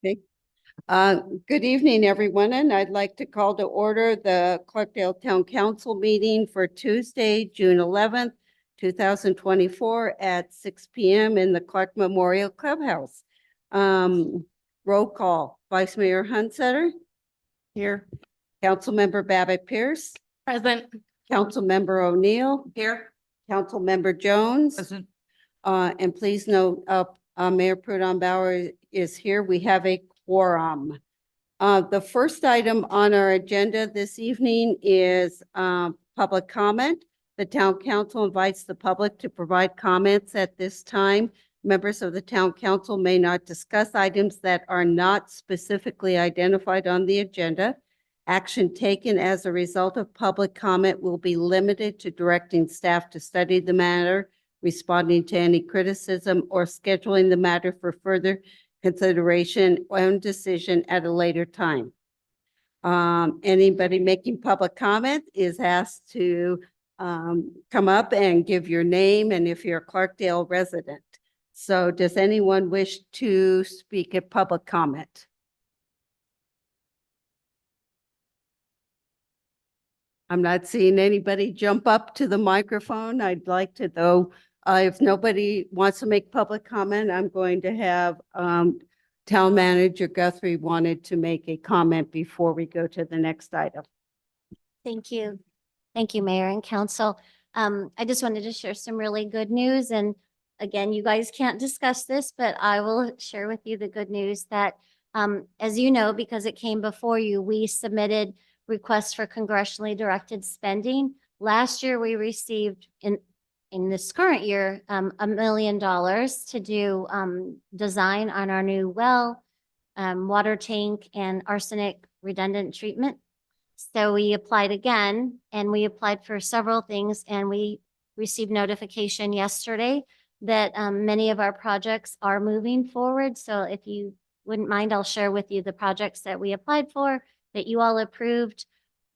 Okay. Good evening, everyone, and I'd like to call to order the Clarkdale Town Council meeting for Tuesday, June 11th, 2024 at 6 p.m. in the Clark Memorial Clubhouse. Roll call. Vice Mayor Hunsetter? Here. Councilmember Babbitt Pierce? Present. Councilmember O'Neill? Here. Councilmember Jones? Present. And please note, Mayor Pro Tem Bauer is here. We have a quorum. The first item on our agenda this evening is public comment. The town council invites the public to provide comments at this time. Members of the town council may not discuss items that are not specifically identified on the agenda. Action taken as a result of public comment will be limited to directing staff to study the matter, responding to any criticism, or scheduling the matter for further consideration and decision at a later time. Anybody making public comment is asked to come up and give your name and if you're a Clarkdale resident. So does anyone wish to speak at public comment? I'm not seeing anybody jump up to the microphone. I'd like to, though, if nobody wants to make public comment, I'm going to have Town Manager Guthrie wanted to make a comment before we go to the next item. Thank you. Thank you, Mayor and Council. I just wanted to share some really good news. And again, you guys can't discuss this, but I will share with you the good news that, as you know, because it came before you, we submitted requests for congressionally directed spending. Last year, we received in this current year, $1 million to do design on our new well, water tank, and arsenic redundant treatment. So we applied again, and we applied for several things, and we received notification yesterday that many of our projects are moving forward. So if you wouldn't mind, I'll share with you the projects that we applied for, that you all approved,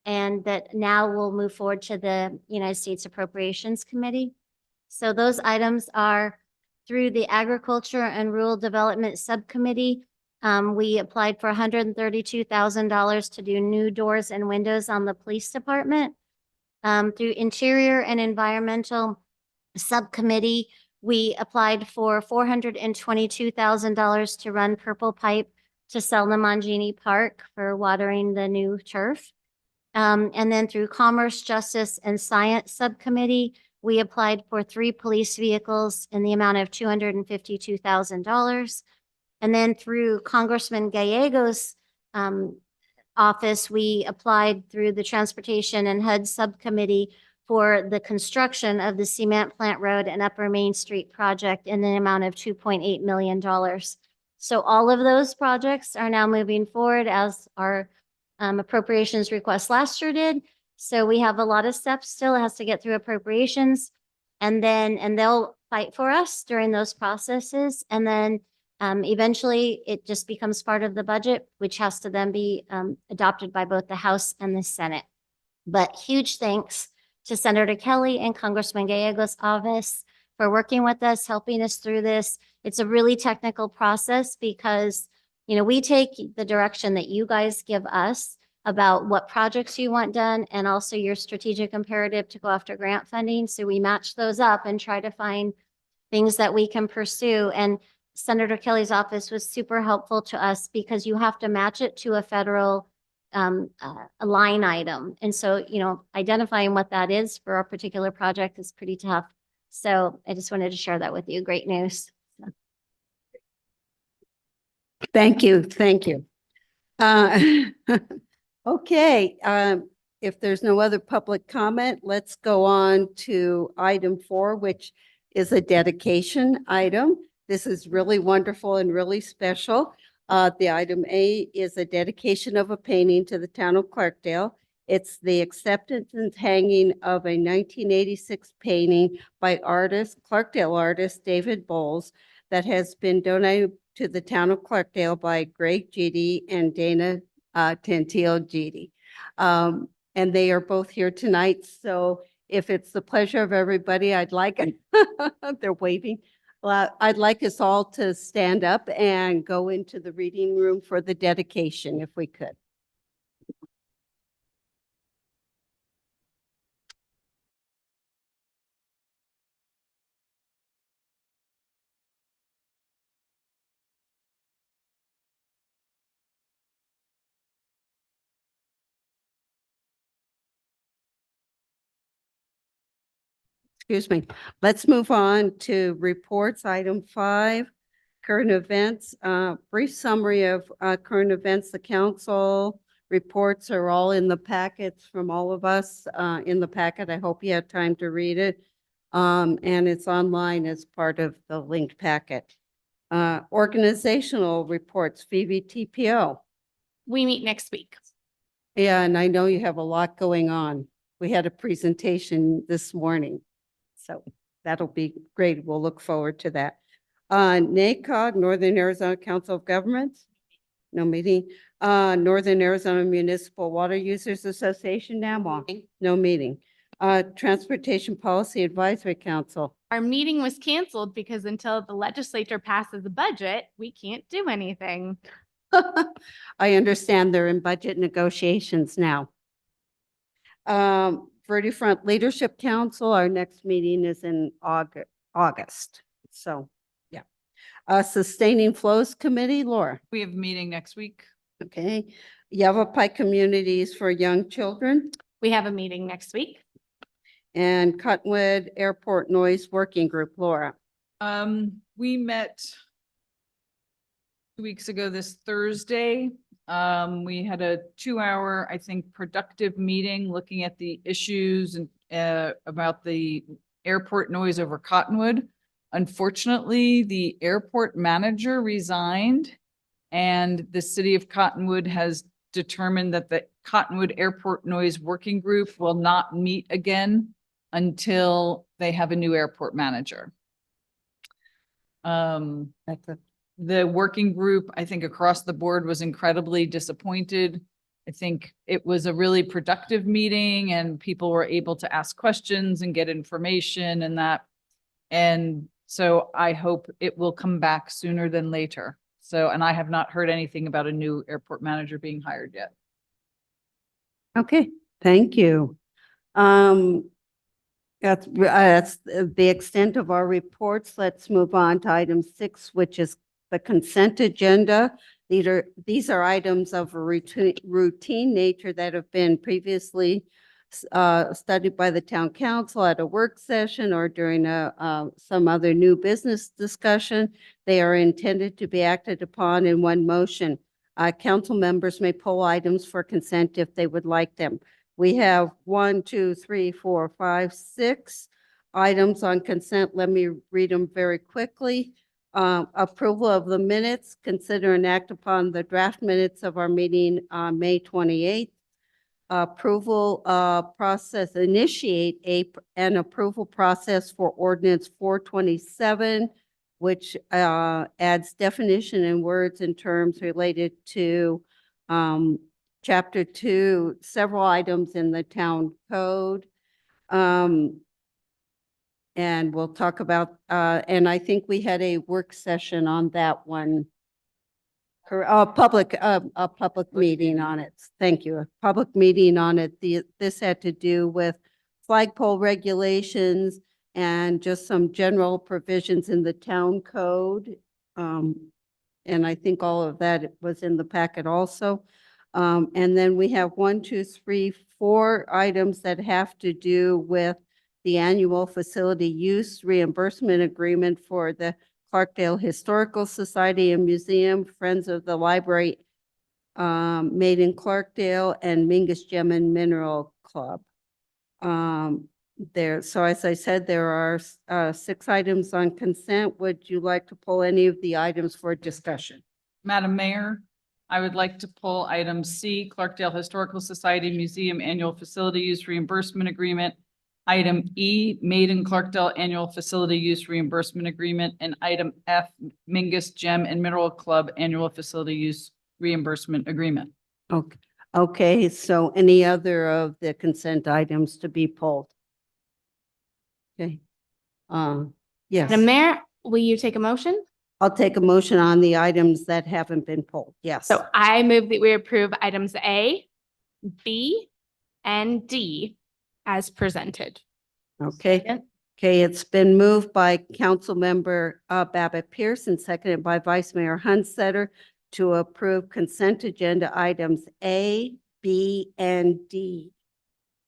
and that now will move forward to the United States Appropriations Committee. So those items are through the Agriculture and Rural Development Subcommittee. We applied for $132,000 to do new doors and windows on the police department. Through Interior and Environmental Subcommittee, we applied for $422,000 to run purple pipe to Selma Mangini Park for watering the new turf. And then through Commerce, Justice, and Science Subcommittee, we applied for 3 police vehicles in the amount of $252,000. And then through Congressman Gallegos' office, we applied through the Transportation and HUD Subcommittee for the construction of the Cement Plant Road and Upper Main Street project in the amount of $2.8 million. So all of those projects are now moving forward as our appropriations request last year did. So we have a lot of steps still. It has to get through appropriations, and they'll fight for us during those processes. And then eventually it just becomes part of the budget, which has to then be adopted by both the House and the Senate. But huge thanks to Senator Kelly and Congressman Gallegos' office for working with us, helping us through this. It's a really technical process because, you know, we take the direction that you guys give us about what projects you want done and also your strategic imperative to go after grant funding. So we match those up and try to find things that we can pursue. And Senator Kelly's office was super helpful to us because you have to match it to a federal a line item. And so, you know, identifying what that is for a particular project is pretty tough. So I just wanted to share that with you. Great news. Thank you. Thank you. Okay, if there's no other public comment, let's go on to item 4, which is a dedication item. This is really wonderful and really special. The item A is a dedication of a painting to the town of Clarkdale. It's the acceptance and hanging of a 1986 painting by Clarkdale artist David Bowles that has been donated to the town of Clarkdale by Greg Gidi and Dana Tantil Gidi. And they are both here tonight. So if it's the pleasure of everybody, I'd like, they're waving. Well, I'd like us all to stand up and go into the reading room for the dedication, if we could. Excuse me. Let's move on to reports. Item 5, current events. Brief summary of current events. The council reports are all in the packets from all of us in the packet. I hope you had time to read it. And it's online as part of the linked packet. Organizational reports, VVTPO. We meet next week. Yeah, and I know you have a lot going on. We had a presentation this morning. So that'll be great. We'll look forward to that. NACOG, Northern Arizona Council of Governments, no meeting. Northern Arizona Municipal Water Users Association, NAMWA, no meeting. Transportation Policy Advisory Council. Our meeting was canceled because until the legislature passes a budget, we can't do anything. I understand they're in budget negotiations now. Verde Front Leadership Council, our next meeting is in August. So, yeah. Sustaining Flows Committee, Laura. We have a meeting next week. Okay. Yavapai Communities for Young Children We have a meeting next week. and Cottonwood Airport Noise Working Group, Laura. We met 2 weeks ago this Thursday. We had a 2-hour, I think, productive meeting looking at the issues and about the airport noise over Cottonwood. Unfortunately, the airport manager resigned and the city of Cottonwood has determined that the Cottonwood Airport Noise Working Group will not meet again until they have a new airport manager. That's a The working group, I think across the board was incredibly disappointed. I think it was a really productive meeting and people were able to ask questions and get information and that. And so I hope it will come back sooner than later. So, and I have not heard anything about a new airport manager being hired yet. Okay, thank you. That's the extent of our reports. Let's move on to item 6, which is the consent agenda. These are items of a routine nature that have been previously studied by the town council at a work session or during some other new business discussion. They are intended to be acted upon in one motion. Council members may pull items for consent if they would like them. We have 1, 2, 3, 4, 5, 6 items on consent. Let me read them very quickly. Approval of the minutes, consider and act upon the draft minutes of our meeting on May 28th. Approval process, initiate an approval process for ordinance 427, which adds definition and words and terms related to Chapter 2, several items in the town code. And we'll talk about, and I think we had a work session on that one. A public meeting on it. Thank you. A public meeting on it. This had to do with flagpole regulations and just some general provisions in the town code. And I think all of that was in the packet also. And then we have 1, 2, 3, 4 items that have to do with the annual facility use reimbursement agreement for the Clarkdale Historical Society and Museum, Friends of the Library, Made in Clarkdale, and Mingus Gem and Mineral Club. So as I said, there are 6 items on consent. Would you like to pull any of the items for discussion? Madam Mayor, I would like to pull item C, Clarkdale Historical Society Museum Annual Facility Use Reimbursement Agreement. Item E, Made in Clarkdale Annual Facility Use Reimbursement Agreement, and item F, Mingus Gem and Mineral Club Annual Facility Use Reimbursement Agreement. Okay, okay, so any other of the consent items to be pulled? Okay, yes. Madam Mayor, Will you take a motion? I'll take a motion on the items that haven't been pulled. Yes. So I move that we approve items A, B, and D as presented. Okay. Second. Okay, it's been moved by Councilmember Babbitt Pierce and seconded by Vice Mayor Hunstetter to approve consent agenda items A, B, and D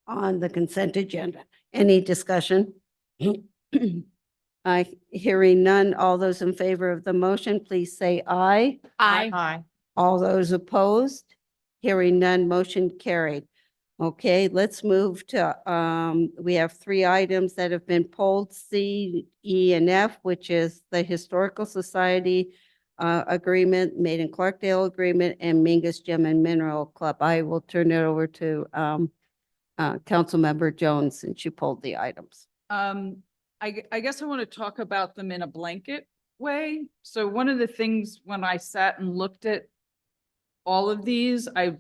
on the consent agenda. Any discussion? Hearing none, all those in favor of the motion, please say aye. Aye. All those opposed? Hearing none, motion carried. Okay, let's move to, we have three items that have been pulled, C, E, and F, which is the Historical Society agreement, Made in Clarkdale agreement, and Mingus Gem and Mineral Club. I will turn it over to Councilmember Jones since you pulled the items. I guess I want to talk about them in a blanket way. So one of the things when I sat and looked at all of these, I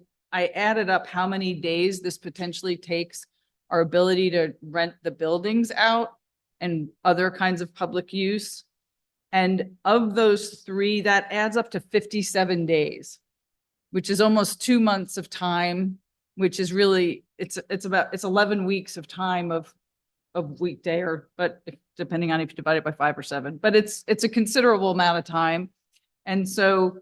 added up how many days this potentially takes our ability to rent the buildings out and other kinds of public use. And of those three, that adds up to 57 days, which is almost 2 months of time, which is really, it's 11 weeks of time of weekday but depending on if you divide it by 5 or 7, but it's a considerable amount of time. And so,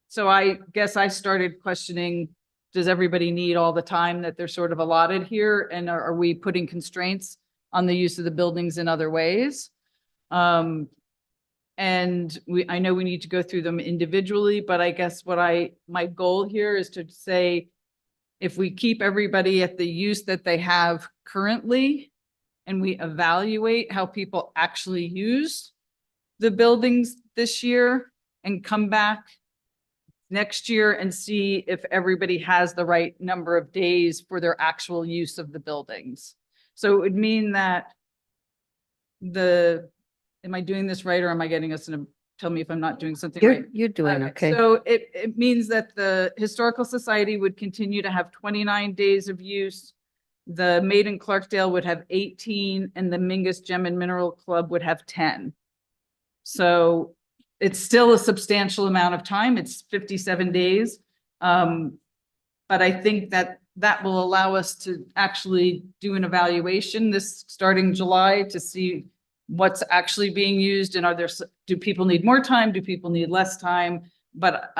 so I guess I started questioning, does everybody need all the time that they're sort of allotted here? And are we putting constraints on the use of the buildings in other ways? And I know we need to go through them individually, but I guess my goal here is to say, if we keep everybody at the use that they have currently, and we evaluate how people actually use the buildings this year and come back next year and see if everybody has the right number of days for their actual use of the buildings. So it would mean that am I doing this right, or am I getting us in a, tell me if I'm not doing something right? You're doing okay. So it means that the Historical Society would continue to have 29 days of use. The Made in Clarkdale would have 18, and the Mingus Gem and Mineral Club would have 10. So it's still a substantial amount of time. It's 57 days. But I think that will allow us to actually do an evaluation this starting July to see what's actually being used, and do people need more time? Do people need less time? But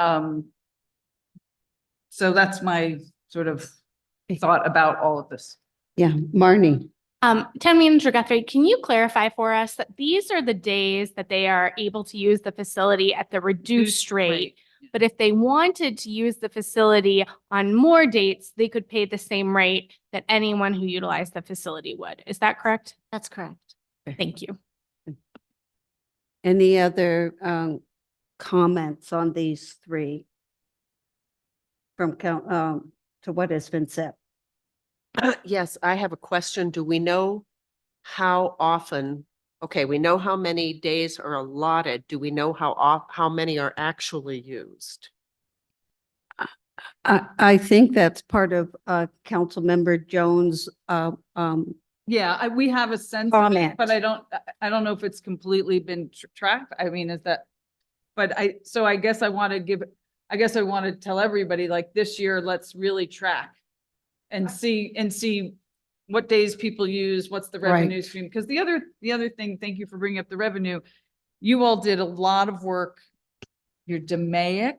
so that's my sort of thought about all of this. Yeah, Marnie. Town Manager Guthrie, can you clarify for us that these are the days that they are able to use the facility at the reduced rate? But if they wanted to use the facility on more dates, they could pay the same rate that anyone who utilized the facility would. Is that correct? That's correct. Thank you. Any other comments on these three from to what has been said? Yes, I have a question. Do we know how often, okay, we know how many days are allotted. Do we know how many are actually used? I think that's part of Councilmember Jones' Yeah, we have a sense of it, comment. but I don't know if it's completely been tracked. I mean, so I guess I want to tell everybody, like, this year, let's really track and see what days people use, what's the revenue stream. Because the other thing, thank you for bringing up the revenue. You all did a lot of work, your DMAIC,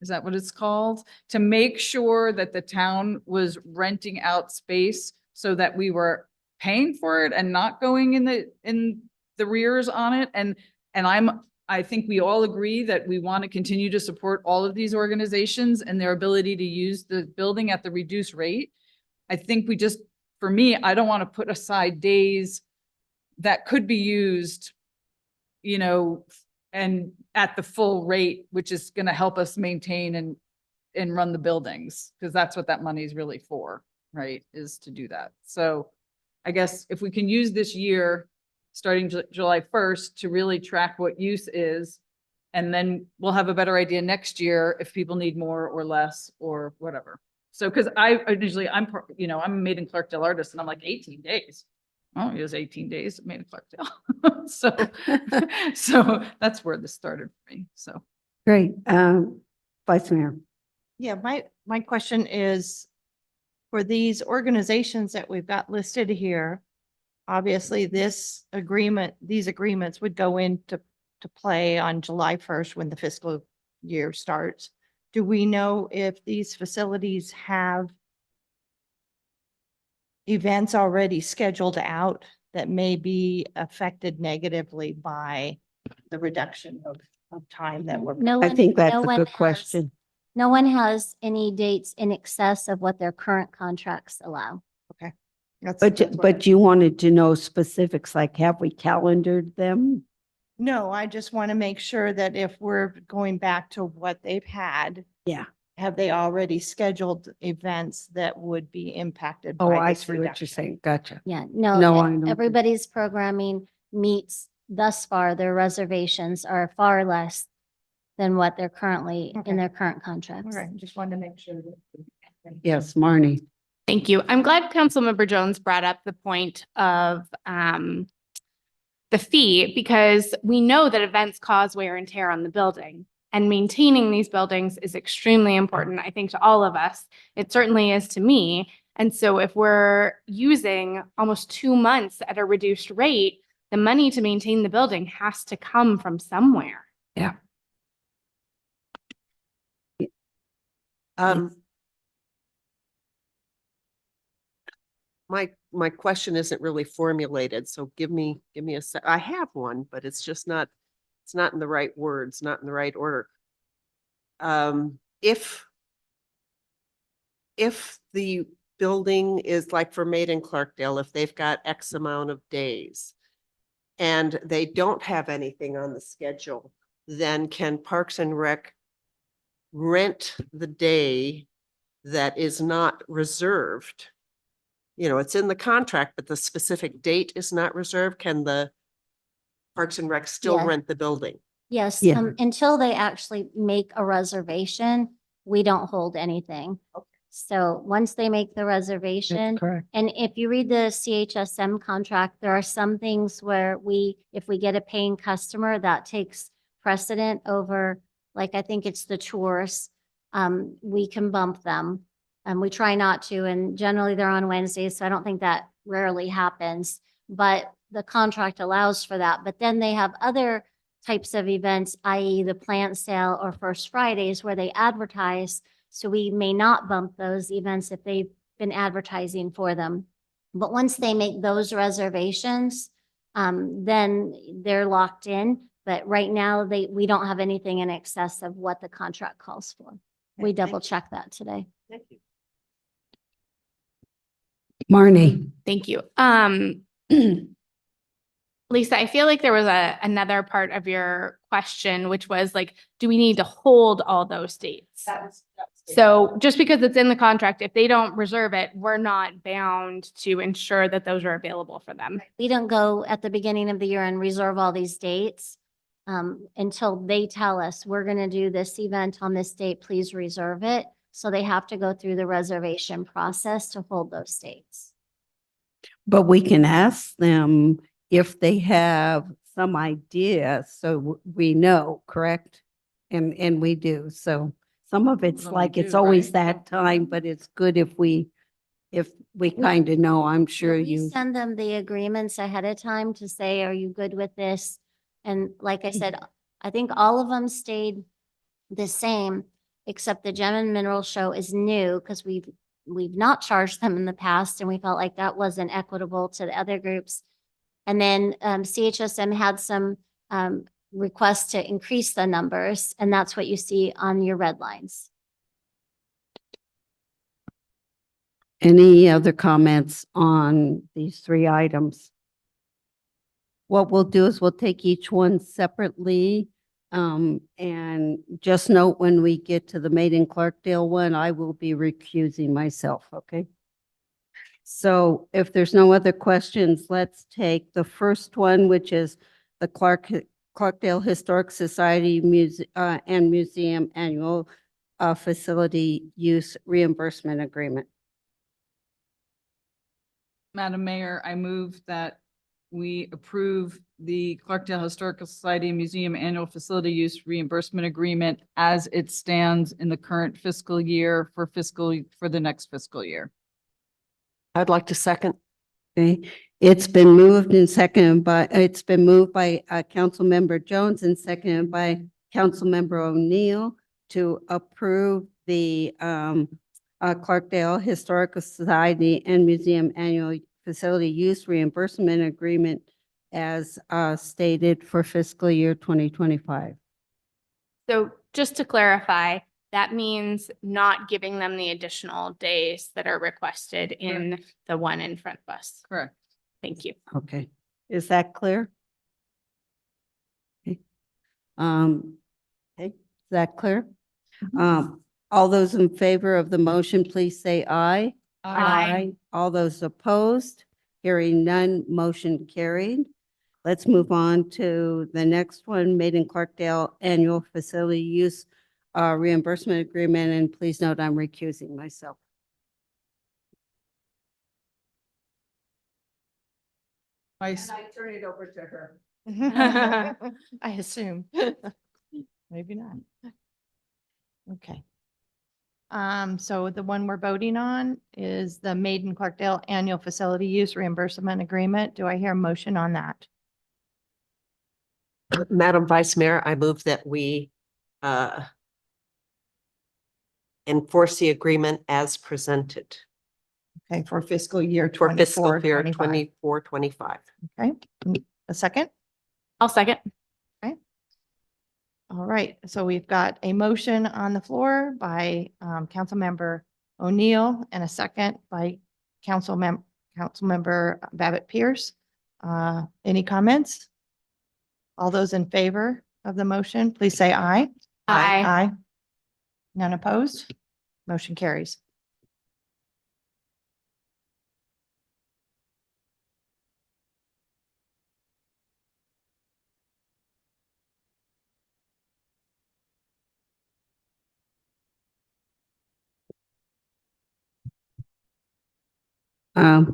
is that what it's called? To make sure that the town was renting out space so that we were paying for it and not going in the rears on it. And I think we all agree that we want to continue to support all of these organizations and their ability to use the building at the reduced rate. I think for me, I don't want to put aside days that could be used, and at the full rate, which is going to help us maintain and run the buildings, because that's what that money is really for, right? Is to do that. So I guess if we can use this year, starting July 1st, to really track what use is, and then we'll have a better idea next year if people need more or less or whatever. So, because I'm a Made in Clarkdale artist, and I'm like 18 days. Oh, it was 18 days at Main Clarkdale. So, so that's where this started for me. So. Great. Vice Mayor. Yeah, my question is, for these organizations that we've got listed here, obviously these agreements would go into play on July 1st when the fiscal year starts. Do we know if these facilities have events already scheduled out that may be affected negatively by the reduction of time that we're? No I one- think that's no a one good has- question. No one has any dates in excess of what their current contracts allow. That's what But you wanted to know specifics, like have we calendared them? No, I just want to make sure that if we're going back to what they've had. Yeah. Have they already scheduled events that would be impacted Oh, by I this see what you're reduction? saying. Gotcha. Yeah, No, no, I don't think- everybody's programming meets thus far, their reservations are far less than what they're currently Okay. in their current All contracts. right, just wanted to make sure that. Yes, Marnie. Thank you. I'm glad Councilmember Jones brought up the point of the fee, because we know that events cause wear and tear on the building. And maintaining these buildings is extremely important, I think, to all of us. It certainly is to me. And so if we're using almost 2 months at a reduced rate, the money to maintain the building has to come from somewhere. Um, my question isn't really formulated, so give me a sec. I have one, but it's just not, it's not in the right words, not in the right order. If the building is like for Made in Clarkdale, if they've got X amount of days and they don't have anything on the schedule, then can Parks and Rec rent the day that is not reserved? You know, it's in the contract, but the specific date is not reserved. Can the Parks and Rec still Yeah. rent the building? Yes, Yeah. until they actually make a reservation, we don't hold anything. So once they make the reservation, correct. and if you read the CHSM contract, there are some things where if we get a paying customer, that takes precedent over, like, I think it's the tours. We can bump them. And we try not to, and generally they're on Wednesdays, so I don't think that rarely happens. But the contract allows for that. But then they have other types of events, i.e. the plant sale or First Fridays, where they advertise. So we may not bump those events if they've been advertising for them. But once they make those reservations, then they're locked in. But right now, we don't have anything in excess of what the contract calls for. We thank double you. check that today. Thank you. Marnie. Thank you. Lisa, I feel like there was another part of your question, which was like, do we need to hold all those dates? So just because it's in the contract, if they don't reserve it, we're not bound to ensure that those are available for them. We don't go at the beginning of the year and reserve all these dates until they tell us, we're going to do this event on this date, please reserve it. So they have to go through the reservation process to hold those dates. But we can ask them if they have some idea, so we know, correct? And we do. So some of it's Well, we like, it's do, always right? that time, but it's good if we kind of know. I'm sure We you. send them the agreements ahead of time to say, are you good with this? And like I said, I think all of them stayed the same, except the Gem and Mineral Show is new because we've not charged them in the past, and we felt like that wasn't equitable to the other groups. And then CHSM had some requests to increase the numbers, and that's what you see on your red lines. Any other comments on these 3 items? What we'll do is we'll take each one separately. And just note when we get to the Made in Clarkdale one, I will be recusing myself, okay? So if there's no other questions, let's take the first one, which is the Clarkdale Historic Society and Museum Annual Facility Use Reimbursement Agreement. Madam Mayor, I move that we approve the Clarkdale Historical Society Museum Annual Facility Use Reimbursement Agreement as it stands in the current fiscal year for the next fiscal year. I'd like to second. Okay, it's been moved and seconded by, it's been moved by Councilmember Jones and seconded by Councilmember O'Neill to approve the Clarkdale Historical Society and Museum Annual Facility Use Reimbursement Agreement as stated for fiscal year 2025. So just to clarify, that means not giving them the additional days that are requested in the one in front of us. Correct. Thank you. Okay, is that clear? Okay, is that clear? All those in favor of the motion, please say aye. Aye. All those opposed, hearing none, motion carried. Let's move on to the next one, Made in Clarkdale Annual Facility Use Reimbursement Agreement, and please note I'm recusing myself. Vice, turn it over to her. I assume. Maybe not. Okay. So the one we're voting on is the Made in Clarkdale Annual Facility Use Reimbursement Agreement. Do I hear a motion on that? Madam Vice Mayor, I move that we enforce the agreement as presented Okay, for fiscal year for fiscal 24, year 25. 24, 25. Okay, a second? I'll second. All right, so we've got a motion on the floor by Councilmember O'Neill and a second by Councilmember Babbitt Pierce. Any comments? All those in favor of the motion, please say aye. Aye. Aye. None opposed? Motion carries.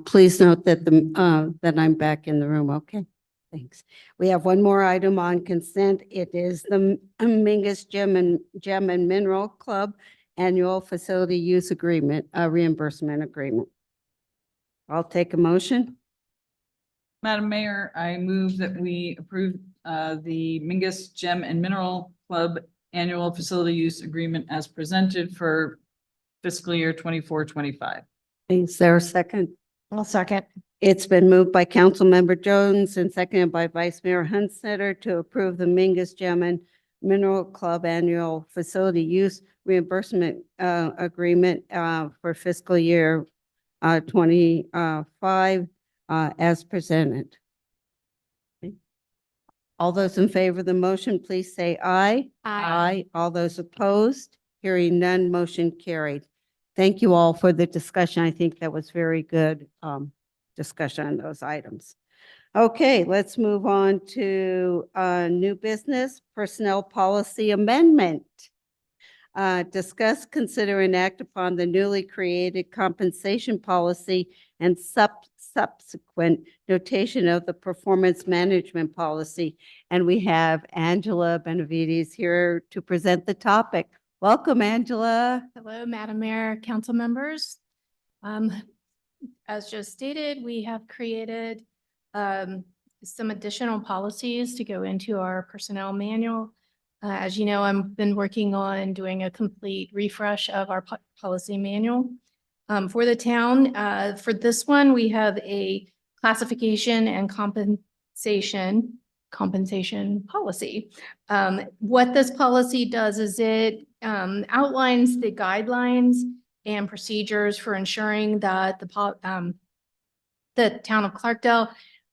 Please note that that I'm back in the room. Okay, thanks. We have one more item on consent. It is the Mingus Gem and Mineral Club Annual Facility Use Agreement, Reimbursement Agreement. I'll take a motion. Madam Mayor, I move that we approve the Mingus Gem and Mineral Club Annual Facility Use Agreement as presented for fiscal year 24, 25. Is there a second? I'll second. It's been moved by Councilmember Jones and seconded by Vice Mayor Hunstetter to approve the Mingus Gem and Mineral Club Annual Facility Use Reimbursement Agreement for fiscal year 25 as presented. Okay. All those in favor of the motion, please say aye. Aye. All those opposed, hearing none, motion carried. Thank you all for the discussion. I think that was very good discussion on those items. Okay, let's move on to new business, personnel policy amendment. Discuss, consider, and act upon the newly created compensation policy and subsequent notation of the performance management policy. And we have Angela Benavides here to present the topic. Welcome, Angela. Hello, Madam Mayor, council members. As just stated, we have created some additional policies to go into our personnel manual. As you know, I've been working on doing a complete refresh of our policy manual for the town. For this one, we have a classification and compensation policy. What this policy does is it outlines the guidelines and procedures for ensuring that the town of Clarkdale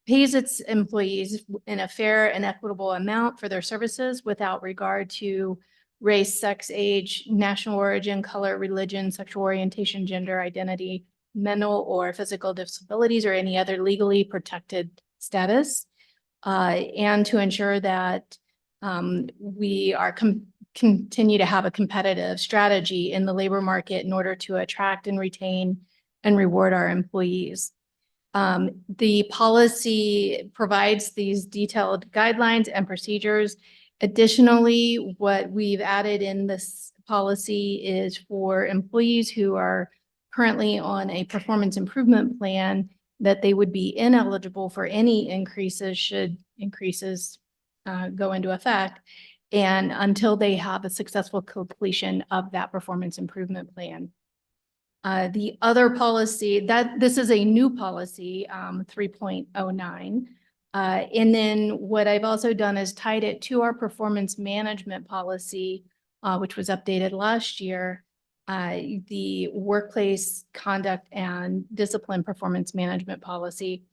pays its employees in a fair and equitable amount for their services without regard to race, sex, age, national origin, color, religion, sexual orientation, gender identity, mental or physical disabilities, or any other legally protected status. And to ensure that we are continue to have a competitive strategy in the labor market in order to attract and retain and reward our employees. The policy provides these detailed guidelines and procedures. Additionally, what we've added in this policy is for employees who are currently on a performance improvement plan, that they would be ineligible for any increases should increases go into effect, and until they have a successful completion of that performance improvement plan. The other policy, that this is a new policy, 3.09. And then what I've also done is tied it to our performance management policy, which was updated last year. The workplace conduct and discipline performance management policy,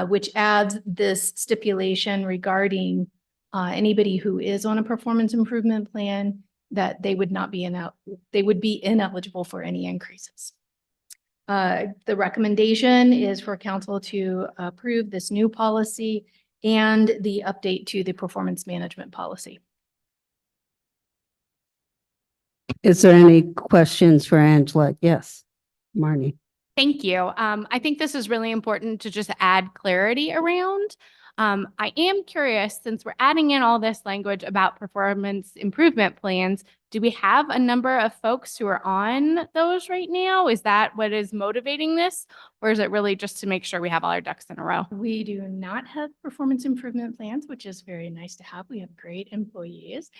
which adds this stipulation regarding anybody who is on a performance improvement plan, that they would not be they would be ineligible for any increases. The recommendation is for council to approve this new policy and the update to the performance management policy. Is there any questions for Angela? Yes, Marnie. Thank you. I think this is really important to just add clarity around. I am curious, since we're adding in all this language about performance improvement plans, do we have a number of folks who are on those right now? Is that what is motivating this? Or is it really just to make sure we have all our ducks in a row? We do not have performance improvement plans, which is very nice to have. We have great employees.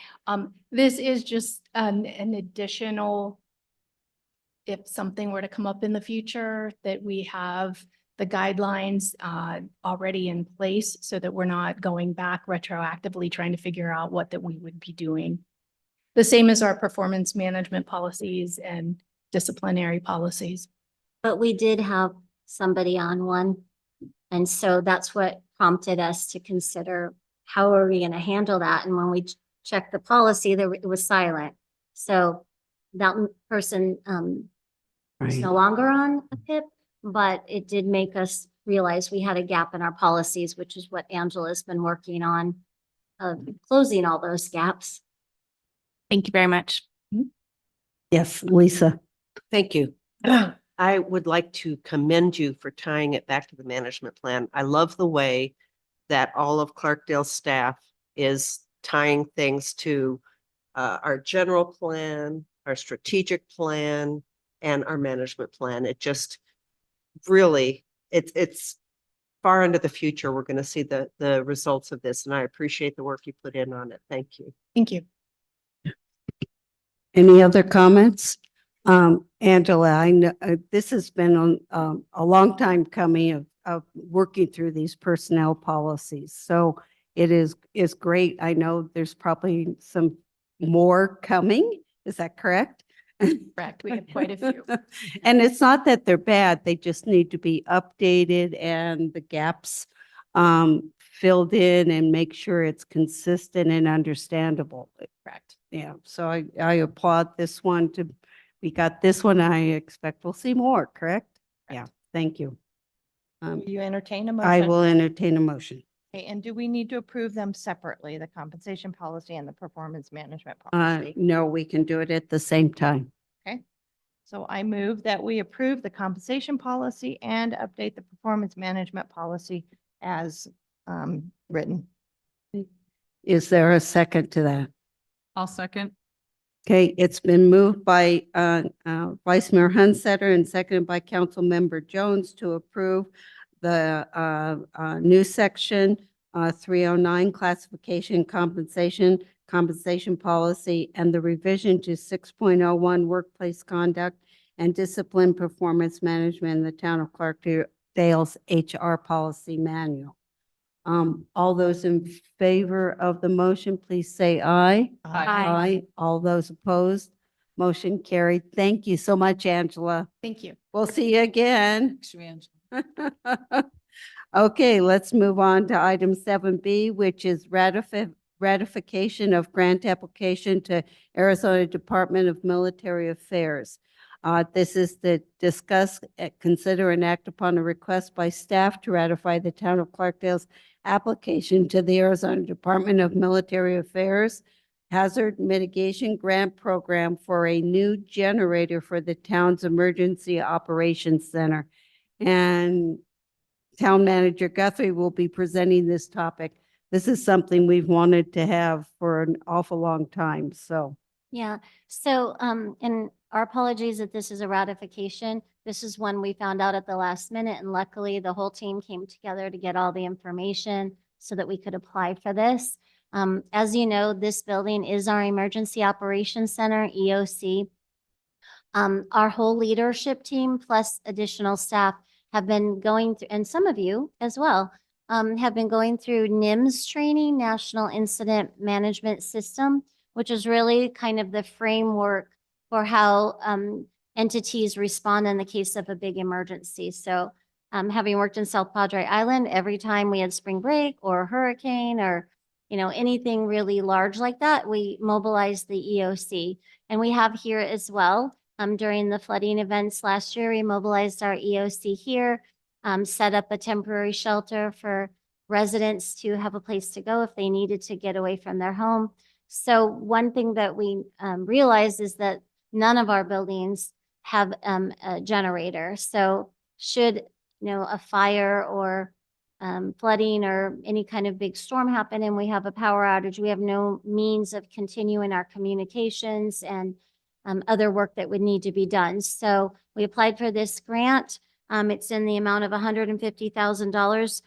This is just an additional, if something were to come up in the future, that we have the guidelines already in place so that we're not going back retroactively trying to figure out what that we would be doing. The same as our performance management policies and disciplinary policies. But we did have somebody on one. And so that's what prompted us to consider, how are we going to handle that? And when we checked the policy, it was silent. So that person is no longer on a PIP, but it did make us realize we had a gap in our policies, which is what Angela's been working on, closing all those gaps. Thank you very much. Yes, Lisa. Thank you. I would like to commend you for tying it back to the management plan. I love the way that all of Clarkdale's staff is tying things to our general plan, our strategic plan, and our management plan. It just really, it's far into the future. We're going to see the results of this, and I appreciate the work you put in on it. Thank you. Thank you. Any other comments? Angela, I know this has been a long time coming of working through these personnel policies. So it is great. I know there's probably some more coming. Is that correct? Correct. We have quite a few. And it's not that they're bad. They just need to be updated and the gaps filled in and make sure it's consistent and understandable. Correct. Yeah, so I applaud this one we got this one. I expect we'll see more, correct? Yeah, thank you. Will you entertain a motion? I will entertain a motion. Okay, and do we need to approve them separately, the compensation policy and the performance management policy? No, we can do it at the same time. Okay. So I move that we approve the compensation policy and update the performance management policy as written. Is there a second to that? I'll second. Okay, it's been moved by Vice Mayor Hunsetter and seconded by Councilmember Jones to approve the new section 309 classification compensation policy and the revision to 6.01 workplace conduct and discipline performance management in the town of Clarkdale's HR policy manual. All those in favor of the motion, please say aye. Aye. All those opposed, motion carried. Thank you so much, Angela. Thank you. We'll see you again. Thanks, Angela. Okay, let's move on to item 7B, which is ratification of grant application to Arizona Department of Military Affairs. This is to discuss, consider and act upon a request by staff to ratify the town of Clarkdale's application to the Arizona Department of Military Affairs Hazard Mitigation Grant Program for a new generator for the town's Emergency Operations Center. And Town Manager Guthrie will be presenting this topic. This is something we've wanted to have for an awful long time, so. Yeah, so, and our apologies that this is a ratification. This is one we found out at the last minute, and luckily the whole team came together to get all the information so that we could apply for this. As you know, this building is our Emergency Operations Center, EOC. Our whole leadership team plus additional staff have been going through, and some of you as well, have been going through NIMS training, National Incident Management System, which is really kind of the framework for how entities respond in the case of a big emergency. So having worked in South Padre Island, every time we had spring break or a hurricane or, you know, anything really large like that, we mobilized the EOC. And we have here as well, during the flooding events last year, we mobilized our EOC here, set up a temporary shelter for residents to have a place to go if they needed to get away from their home. So one thing that we realized is that none of our buildings have a generator. So should, you know, a fire or flooding or any kind of big storm happen and we have a power outage, we have no means of continuing our communications and other work that would need to be done. So we applied for this grant. It's in the amount of $150,000.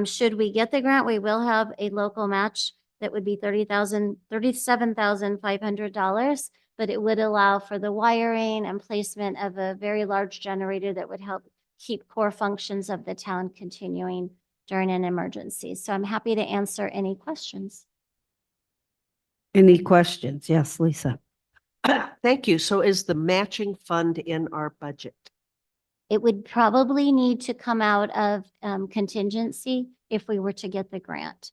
Should we get the grant, we will have a local match that would be $37,500, but it would allow for the wiring and placement of a very large generator that would help keep core functions of the town continuing during an emergency. So I'm happy to answer any questions. Any questions? Yes, Lisa. Thank you. So is the matching fund in our budget? It would probably need to come out of contingency if we were to get the grant.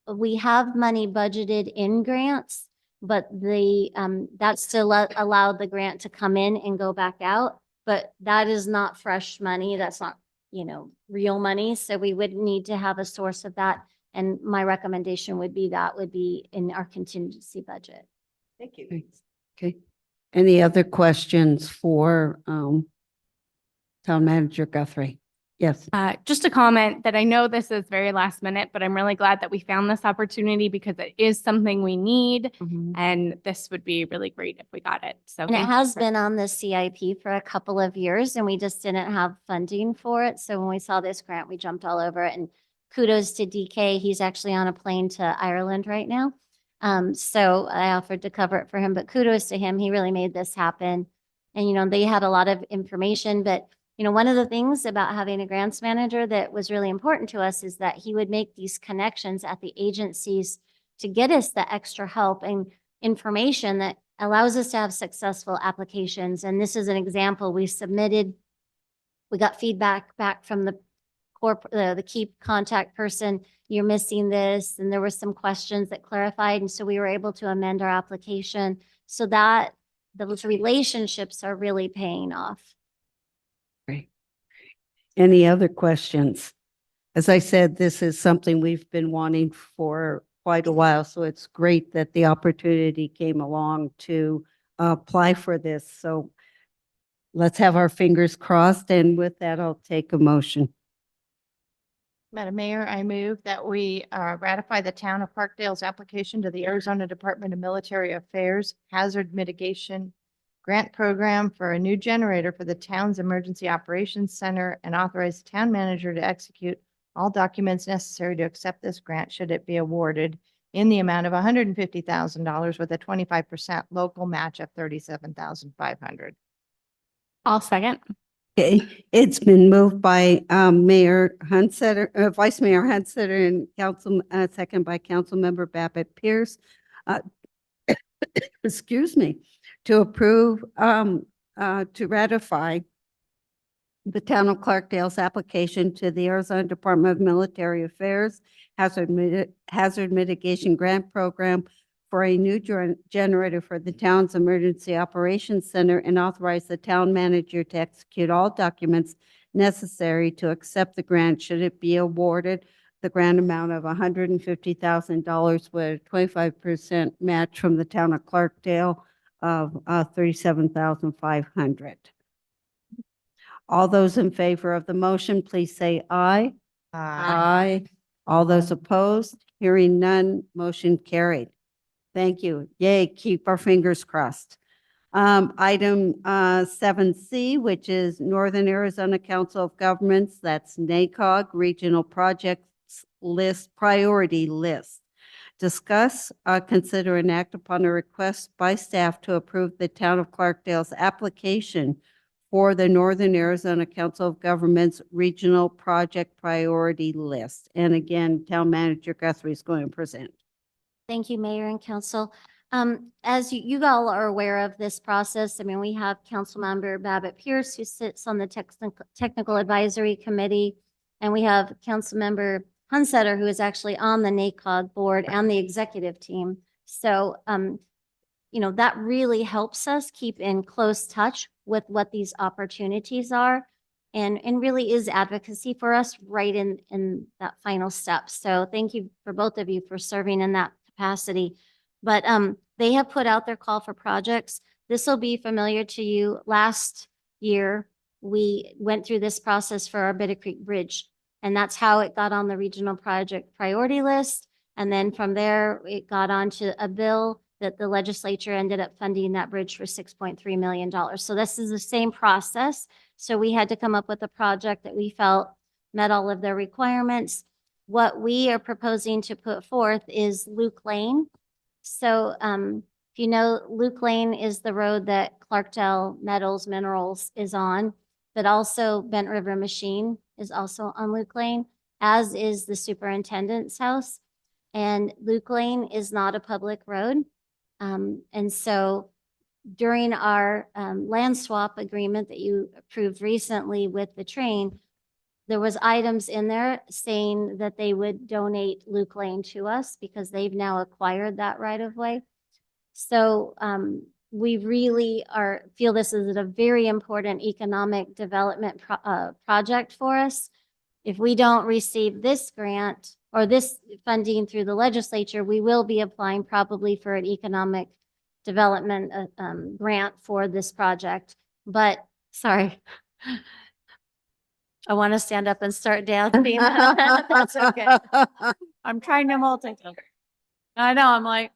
We have money budgeted in grants, but that still allowed the grant to come in and go back out. But that is not fresh money. That's not, you know, real money. So we would need to have a source of that. And my recommendation would be that would be in our contingency budget. Thank you. Okay. Any other questions for Town Manager Guthrie? Yes. Just a comment that I know this is very last minute, but I'm really glad that we found this opportunity because it is something we need. And this would be really great if we got it. So And it thank you has for- been on the CIP for a couple of years and we just didn't have funding for it. So when we saw this grant, we jumped all over it, and kudos to DK. He's actually on a plane to Ireland right now. So I offered to cover it for him, but kudos to him. He really made this happen. And, you know, they had a lot of information, but you know, one of the things about having a grants manager that was really important to us is that he would make these connections at the agencies to get us the extra help and information that allows us to have successful applications. And this is an example. We got feedback back from the key contact person, you're missing this, and there were some questions that clarified. And so we were able to amend our application so that those relationships are really paying off. Any other questions? As I said, this is something we've been wanting for quite a while, so it's great that the opportunity came along to apply for this. So let's have our fingers crossed, and with that, I'll take a motion. Madam Mayor, I move that we ratify the Town of Parkdale's application to the Arizona Department of Military Affairs Hazard Mitigation Grant Program for a new generator for the town's Emergency Operations Center and authorize the town manager to execute all documents necessary to accept this grant should it be awarded in the amount of $150,000 with a 25% local match of $37,500. I'll second. Okay, it's been moved by Mayor Hunsetter, Vice Mayor Hunsetter, and second by Councilmember Babbitt Pierce. Excuse me, to approve, to ratify the Town of Clarkdale's application to the Arizona Department of Military Affairs Hazard Mitigation Grant Program for a new generator for the town's Emergency Operations Center and authorize the town manager to execute all documents necessary to accept the grant should it be awarded. The grant amount of $150,000 with a 25% match from the Town of Clarkdale of $37,500. All those in favor of the motion, please say aye. Aye. All those opposed? Hearing none, motion carried. Thank you. Yay, keep our fingers crossed. Item 7C, which is Northern Arizona Council of Governments, that's NACOG Regional Projects List, Priority List. Discuss, consider and act upon a request by staff to approve the Town of Clarkdale's application for the Northern Arizona Council of Governments Regional Project Priority List. And again, Town Manager Guthrie is going to present. Thank you, Mayor and Council. As you all are aware of this process, I mean, we have Councilmember Babbitt Pierce, who sits on the Technical Advisory Committee, and we have Councilmember Hunsetter, who is actually on the NACOG board and the executive team. So, that really helps us keep in close touch with what these opportunities are and really is advocacy for us right in that final step. So thank you for both of you for serving in that capacity. But they have put out their call for projects. This will be familiar to you. Last year, we went through this process for our Bitter Creek Bridge, and that's how it got on the regional project priority list. And then from there, it got onto a bill that the legislature ended up funding that bridge for $6.3 million. So this is the same process. So we had to come up with a project that we felt met all of their requirements. What we are proposing to put forth is Luke Lane. So if you know, Luke Lane is the road that Clarkdale Metals Minerals is on, but also Bent River Machine is also on Luke Lane, as is the superintendent's house. And Luke Lane is not a public road. And so during our land swap agreement that you approved recently with the train, there was items in there saying that they would donate Luke Lane to us because they've now acquired that right of way. So we really feel this is a very important economic development project for us. If we don't receive this grant or this funding through the legislature, we will be applying probably for an economic development grant for this project. But sorry, I want to stand up and start dancing. That's okay. I'm trying to multitask. I know, I'm like,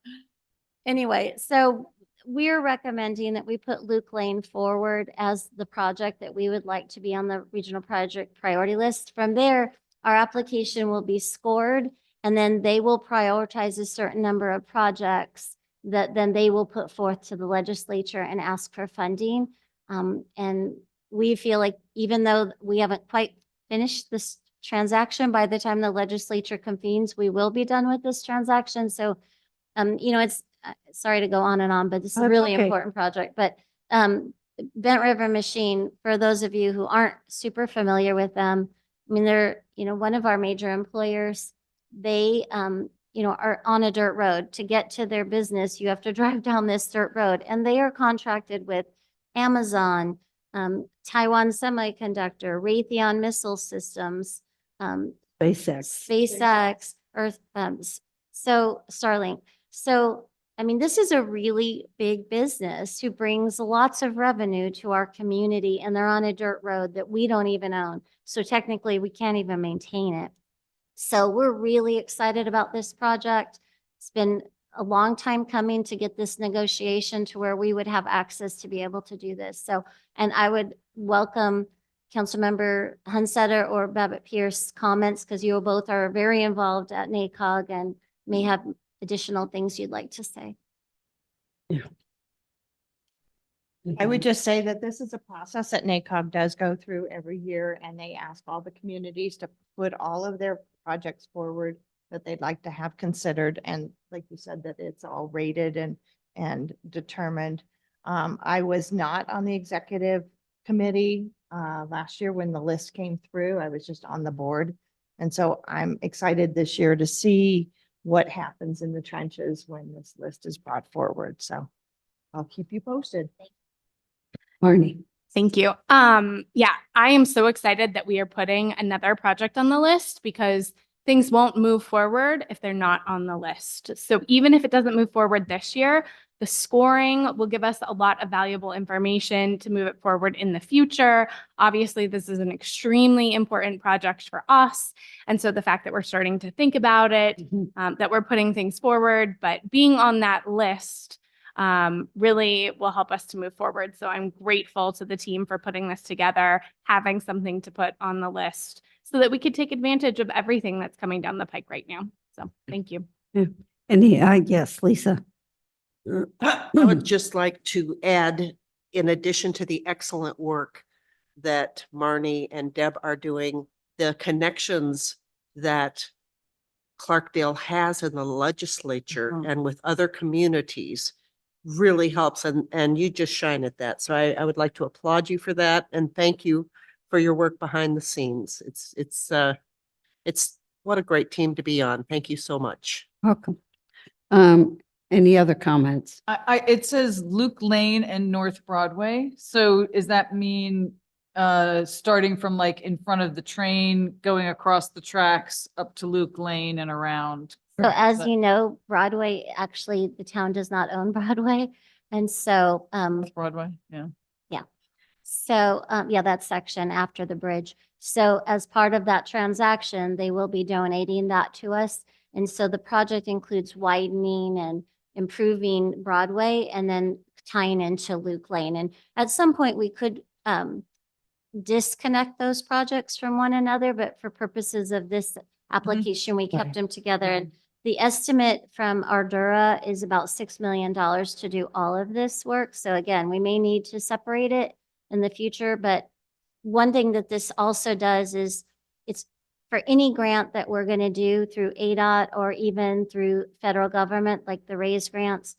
anyway, so we're recommending that we put Luke Lane forward as the project that we would like to be on the regional project priority list. From there, our application will be scored, and then they will prioritize a certain number of projects that then they will put forth to the legislature and ask for funding. And we feel like even though we haven't quite finished this transaction, by the time the legislature convenes, we will be done with this transaction. So, it's sorry to go on and on, but this is a That's really okay. important project. But Bent River Machine, for those of you who aren't super familiar with them, I mean, they're, one of our major employers. They, are on a dirt road. To get to their business, you have to drive down this dirt road. And they are contracted with Amazon, Taiwan Semiconductor, Raytheon Missile Systems, SpaceX, Earth, so Starlink. So, I mean, this is a really big business who brings lots of revenue to our community, and they're on a dirt road that we don't even own. So technically, we can't even maintain it. So we're really excited about this project. It's been a long time coming to get this negotiation to where we would have access to be able to do this. So, and I would welcome Councilmember Hunsetter or Babbitt Pierce comments, because you both are very involved at NACOG and may have additional things you'd like to say. I would just say that this is a process that NACOG does go through every year, and they ask all the communities to put all of their projects forward that they'd like to have considered. And like you said, that it's all rated and determined. I was not on the executive committee last year when the list came through. I was just on the board. And so I'm excited this year to see what happens in the trenches when this list is brought forward. So I'll keep you posted. Marnie. Thank you. Yeah, I am so excited that we are putting another project on the list because things won't move forward if they're not on the list. So even if it doesn't move forward this year, the scoring will give us a lot of valuable information to move it forward in the future. Obviously, this is an extremely important project for us. And so the fact that we're starting to think about it, that we're putting things forward, but being on that list really will help us to move forward. So I'm grateful to the team for putting this together, having something to put on the list so that we could take advantage of everything that's coming down the pike right now. So thank you. Yes, Lisa. I would just like to add, in addition to the excellent work that Marnie and Deb are doing, the connections that Clarkdale has in the legislature Mhm. and with other communities really helps, and you just shine at that. So I would like to applaud you for that and thank you for your work behind the scenes. It's what a great team to be on. Thank you so much. Welcome. Any other comments? It says Luke Lane and North Broadway. So does that mean starting from like in front of the train, going across the tracks up to Luke Lane and around? So as But- you know, Broadway, actually, the town does not own Broadway. And so, North Broadway, yeah. yeah, that section after the bridge. So as part of that transaction, they will be donating that to us. And so the project includes widening and improving Broadway and then tying into Luke Lane. And at some point, we could disconnect those projects from one another, but for purposes of this application, we kept Right. them together. And the estimate from Ardura is about $6 million to do all of this work. So again, we may need to separate it in the future, but one thing that this also does is it's for any grant that we're going to do through ADOT or even through federal government, like the RAISE grants,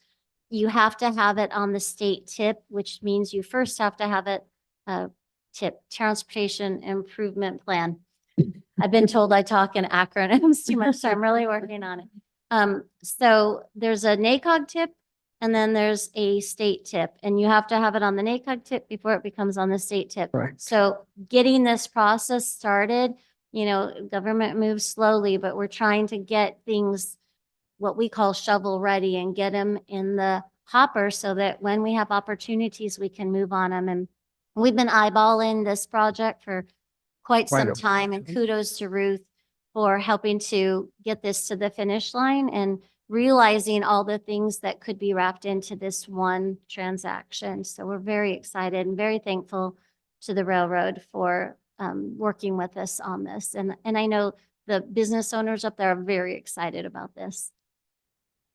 you have to have it on the state tip, which means you first have to have it tip, Transportation Improvement Plan. I've been told I talk in acronyms too much, so I'm really working on it. So there's a NACOG tip and then there's a state tip, and you have to have it on the NACOG tip before it becomes on the state tip. Correct. So getting this process started, government moves slowly, but we're trying to get things, what we call shovel ready, and get them in the hopper so that when we have opportunities, we can move on them. And we've been eyeballing this project for quite some time, and kudos to Ruth for helping to get this to the finish line and realizing all the things that could be wrapped into this one transaction. So we're very excited and very thankful to the railroad for working with us on this. And I know the business owners up there are very excited about this.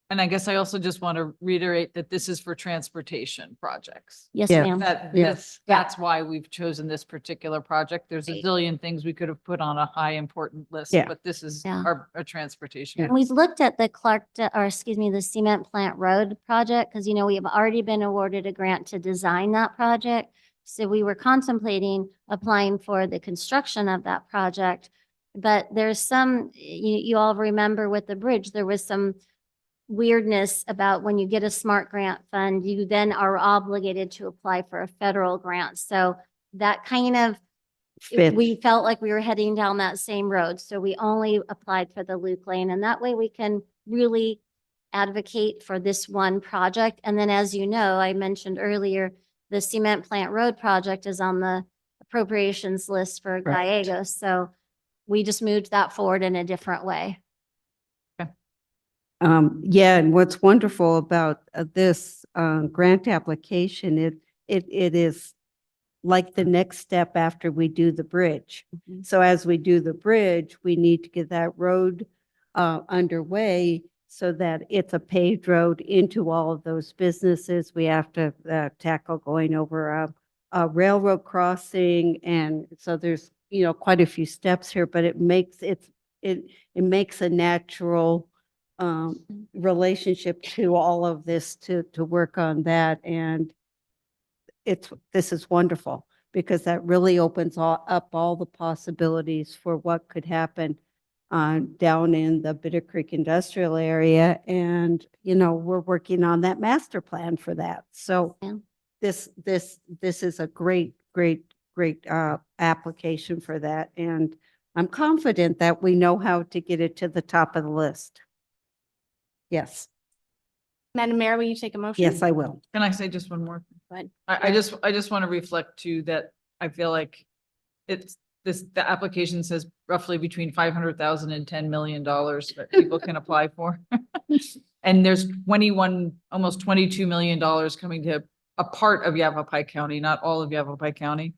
And I guess I also just want to reiterate that this is for transportation projects. Yes, Yeah. ma'am. Yes. That's why we've chosen this particular project. There's a Right. zillion things we could have put on a high important list, Yeah. but this is Yeah. a transportation. And we've looked at the the Cement Plant Road project, because, we have already been awarded a grant to design that project. So we were contemplating applying for the construction of that project. But there's some, you all remember with the bridge, there was some weirdness about when you get a SMART grant fund, you then are obligated to apply for a federal grant. So that kind of Fifth. we felt like we were heading down that same road. So we only applied for the Luke Lane, and that way we can really advocate for this one project. And then, as you know, I mentioned earlier, the Cement Plant Road project is on the appropriations list for Right. Gallegos. So we just moved that forward in a different way. Yeah, and what's wonderful about this grant application, it is like the next step after we do the bridge. Mhm. So as we do the bridge, we need to get that road underway so that it's a paved road into all of those businesses. We have to tackle going over a railroad crossing, and so there's quite a few steps here, but it makes a natural relationship to all of this to work on that. And this is wonderful because that really opens up all the possibilities for what could happen down in the Bitter Creek industrial area. And, we're working on that master plan for that. So Yeah. this is a great application for that. And I'm confident that we know how to get it to the top of the list. Yes, Madam Mayor, will you take a motion? yes, I will. Can I say just one more? Go ahead. I just want to reflect too that I feel like it's the application says roughly between 500,000 and $10 million that people can apply for. And there's 21, almost $22 million coming to a part of Yavapai County, not all of Yavapai County.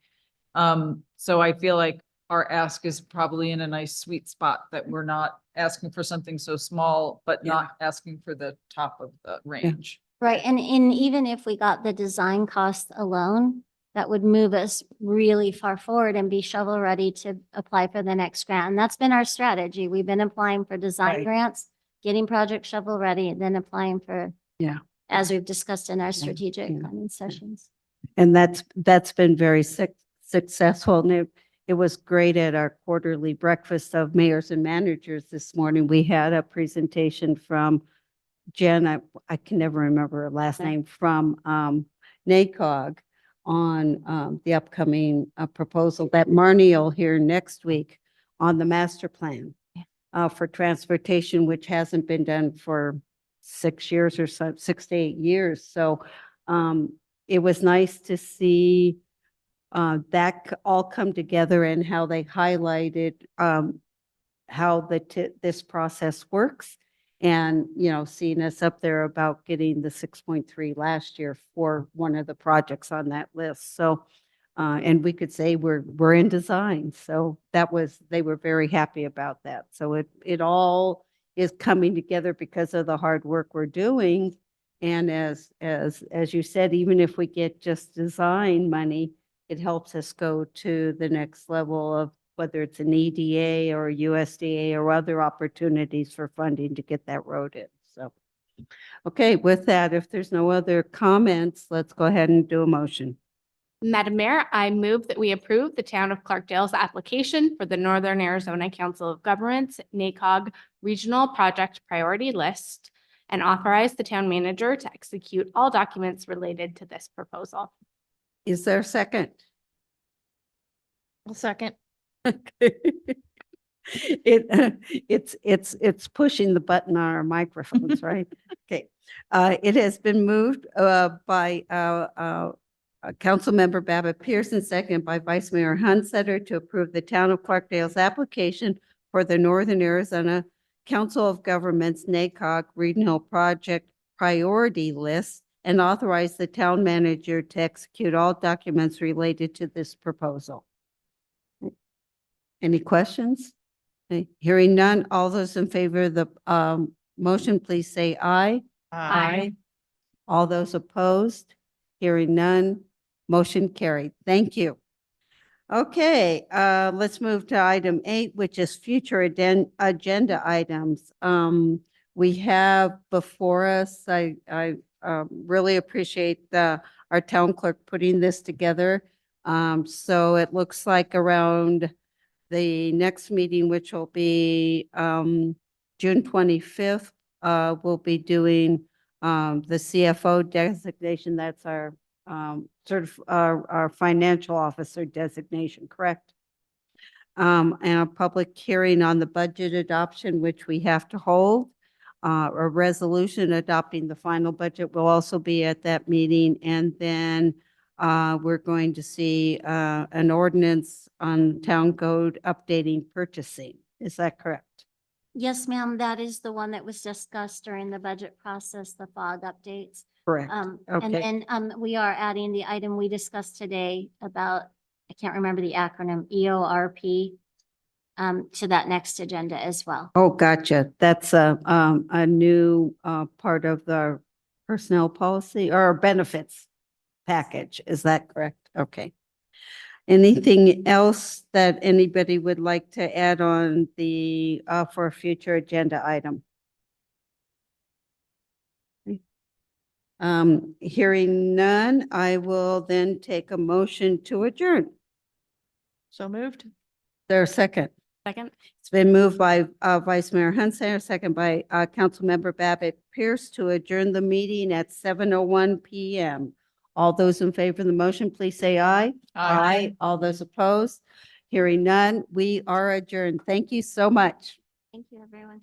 So I feel like our ask is probably in a nice sweet spot, that we're not asking for something so small, but Yeah. not asking for the top of the range. Right, and even if we got the design costs alone, that would move us really far forward and be shovel ready to apply for the next grant. And that's been our strategy. We've been applying for design Right. grants, getting project shovel ready, and then applying for, Yeah. as we've discussed in our strategic yeah. planning sessions. And that's been very successful. And it was great at our quarterly breakfast of mayors and managers this morning. We had a presentation from Jen, I can never remember her last Okay. name, from NACOG on the upcoming proposal that Marnie will hear next week on the master plan for transportation, which hasn't been done for 6 years or so, 6 to 8 years. So it was nice to see that all come together and how they highlighted how this process works. And, seeing us up there about getting the 6.3 last year for one of the projects on that list. So, and we could say we're in design. So they were very happy about that. So it all is coming together because of the hard work we're doing. And as you said, even if we get just design money, it helps us go to the next level of whether it's an EDA or USDA or other opportunities for funding to get that road in. So, okay, with that, if there's no other comments, let's go ahead and do a motion. Madam Mayor, I move that we approve the town of Clarkdale's application for the Northern Arizona Council of Governments NACOG Regional Project Priority List and authorize the town manager to execute all documents related to this proposal. Is there a second? I'll second. It's pushing the button on our microphones, right? Okay. It has been moved by Councilmember Babbitt Pearson, second by Vice Mayor Hunsetter, to approve the town of Clarkdale's application for the Northern Arizona Council of Governments NACOG Regional Project Priority List and authorize the town manager to execute all documents related to this proposal. Any questions? Okay, hearing none, all those in favor of the motion, please say aye. Aye. All those opposed? Hearing none, motion carried. Thank you. Okay, let's move to item 8, which is future agenda items. We have before us, I really appreciate our town clerk putting this together. So it looks like around the next meeting, which will be June 25th, we'll be doing the CFO designation. That's our our financial officer designation, correct? And a public hearing on the budget adoption, which we have to hold. A resolution adopting the final budget will also be at that meeting. And then we're going to see an ordinance on town code updating purchasing. Is that correct? Yes, ma'am, that is the one that was discussed during the budget process, the FOG updates. Correct. And Okay. then we are adding the item we discussed today about, I can't remember the acronym, EORP, to that next agenda as well. Oh, gotcha. That's a new part of the personnel policy or benefits package. Is that correct? Okay. Anything else that anybody would like to add on the for a future agenda item? Hearing none, I will then take a motion to adjourn. So moved. There a second? Second. It's been moved by Vice Mayor Hunsaker, second by Councilmember Babbitt Pierce to adjourn the meeting at 7:01 PM. All those in favor of the motion, please say aye. All those opposed? Hearing none, we are adjourned. Thank you so much. Thank you, everyone.